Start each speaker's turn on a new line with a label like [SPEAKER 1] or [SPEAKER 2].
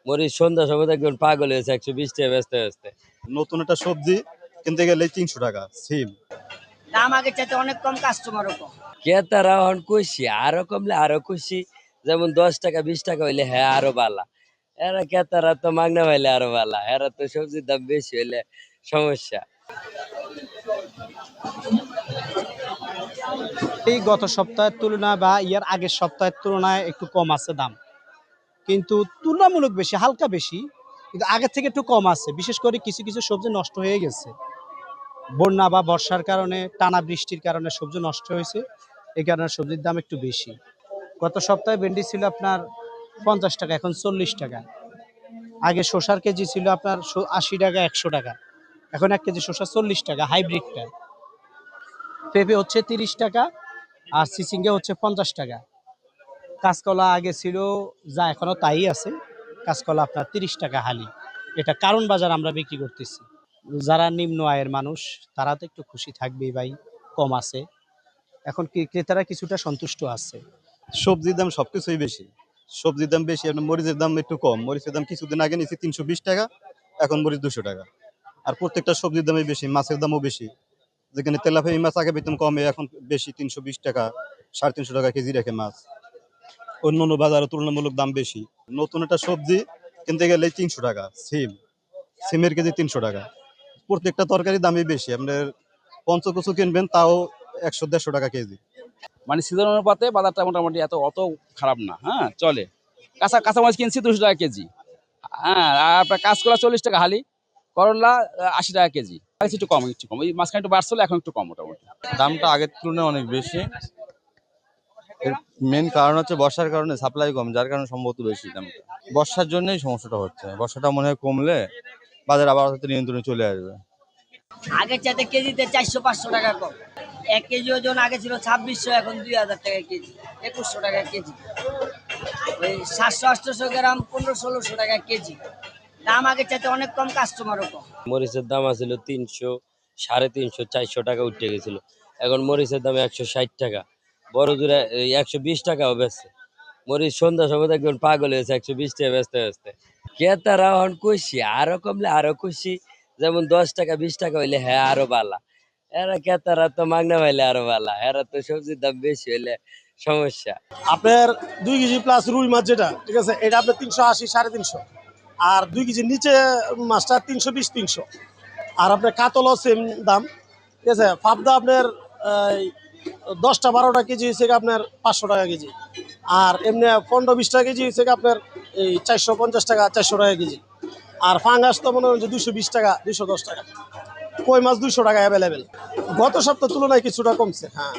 [SPEAKER 1] মরিচ সন্ধ্যা সময় দেখবেন পাগল হয়েছে 120 টাকা বেচতে বেচতে।
[SPEAKER 2] নতুন একটা সবজি কিনতে গেলে 300 টাকা সিম।
[SPEAKER 3] দাম আগের চাইতে অনেক কম, কাস্টমারও কম।
[SPEAKER 1] ক্রেতারা এখন খুশি, আরো কমলে আরো খুশি। যেমন 10 টাকা 20 টাকা হইলে হ্যাঁ আরো বালা। এরা ক্রেতারা তো মাগনা পাইলে আরো বালা, এরা তো সবজির দাম বেশি হইলে সমস্যা।
[SPEAKER 4] এই গত সপ্তাহের তুলনায় বা ইয়ার আগের সপ্তাহের তুলনায় একটু কম আছে দাম, কিন্তু তুলনামূলক বেশি, হালকা বেশি, কিন্তু আগের থেকে একটু কম আছে। বিশেষ করে কিছু কিছু সবজি নষ্ট হয়ে গেছে, বন্যা বা বর্ষার কারণে, টানা বৃষ্টির কারণে সবজি নষ্ট হয়েছে, এই কারণে সবজির দাম একটু বেশি। গত সপ্তাহে ভেন্ডি ছিল আপনার 50 টাকা, এখন 40 টাকা। আগে শসার কেজি ছিল আপনার 80 টাকা, 100 টাকা, এখন 1 কেজি শসা 40 টাকা হাইব্রিডটা। পেঁপে হচ্ছে 30 টাকা, আর চিচিঙ্গা হচ্ছে 50 টাকা। কাঁচকলা আগে ছিল যা, এখনো তাই আছে, কাঁচকলা আপনার 30 টাকা হালি। এটা কারণ বাজার আমরা বিক্রি করতেছি। যারা নিম্ন আয়ের মানুষ তারা তো একটু খুশি থাকবেই ভাই, কম আছে। এখন কি ক্রেতারা কিছুটা সন্তুষ্ট আছে।
[SPEAKER 2] সবজির দাম সবকিছুই বেশি, সবজির দাম বেশি। আপনার মরিচের দাম একটু কম, মরিচের দাম কিছুদিন আগে নিয়েছি 320 টাকা, এখন মরিচ 200 টাকা। আর প্রত্যেকটা সবজির দামই বেশি, মাছের দামও বেশি। যেখানে তেলাপিয়া মাছ আগে বেতন কমে, এখন বেশি 320 টাকা, 350 টাকা কেজি রেখে মাছ। অন্য অন্য বাজারে তুলনামূলক দাম বেশি। নতুন একটা সবজি কিনতে গেলে 300 টাকা সিম, সিমের কেজি 300 টাকা। প্রত্যেকটা তরকারি দামই বেশি। আপনার পঞ্চকচু কিনবেন তাও 100-150 টাকা কেজি।
[SPEAKER 5] মানে সিজন অনুপাতে বাজারটা মোটামুটি অত খারাপ না, হ্যাঁ চলে। কাঁচামাছ কিনছি 200 টাকা কেজি, হ্যাঁ। আর আপনার কাঁচকলা 40 টাকা হালি, করলা 80 টাকা কেজি। একটু কম, ওই মাঝখানে একটু বাড়ছিল, এখন একটু কম মোটামুটি।
[SPEAKER 6] দামটা আগের তুলনায় অনেক বেশি। এর মেন কারণ হচ্ছে বর্ষার কারণে সাপ্লাই কম, যার কারণে সম্ভবত বেশি দামটা। বর্ষার জন্যই সমস্যাটা হচ্ছে। বর্ষাটা মনে হয় কমলে বাজার আবার হয়তো নিয়ন্ত্রণে চলে আসবে।
[SPEAKER 3] আগের চাইতে কেজিতে 400-500 টাকা কম। 1 কেজি ওজন আগে ছিল 2600, এখন 2000 টাকা কেজি, 2100 টাকা কেজি। ওই 700-800 গ্রাম 1500-1600 টাকা কেজি। দাম আগের চাইতে অনেক কম, কাস্টমারও কম।
[SPEAKER 1] মরিচের দাম আছিল 300, 350, 400 টাকা উঠে গেছিল। এখন মরিচের দাম 160 টাকা, বড় জোড়া 120 টাকাও বেচছে। মরিচ সন্ধ্যা সময় দেখবেন পাগল হয়েছে 120 টাকা বেচতে বেচতে। ক্রেতারা এখন খুশি, আরো কমলে আরো খুশি। যেমন 10 টাকা 20 টাকা হইলে হ্যাঁ আরো বালা। এরা ক্রেতারা তো মাগনা পাইলে আরো বালা, এরা তো সবজির দাম বেশি হইলে সমস্যা।
[SPEAKER 7] আপনার 2 কেজি প্লাস রুই মাছ যেটা, ঠিক আছে, এটা আপনার 380, 350। আর 2 কেজির নিচে মাছটা 320, 300। আর আপনার কাতলও সেম দাম, ঠিক আছে। পাবদা আপনার 10টা 12টা কেজি হয়েছে আপনার 500 টাকা কেজি। আর এমনি 15-20 টাকা কেজি হয়েছে আপনার এই 450 টাকা, 400 টাকা কেজি। আর ফাঙ্গাস তো মনে হয় যে 220 টাকা, 210 টাকা। কই মাছ 200 টাকা অ্যাভেলেবেল। গত সপ্তাহ তুলনায় কিছুটা কমছে, হ্যাঁ।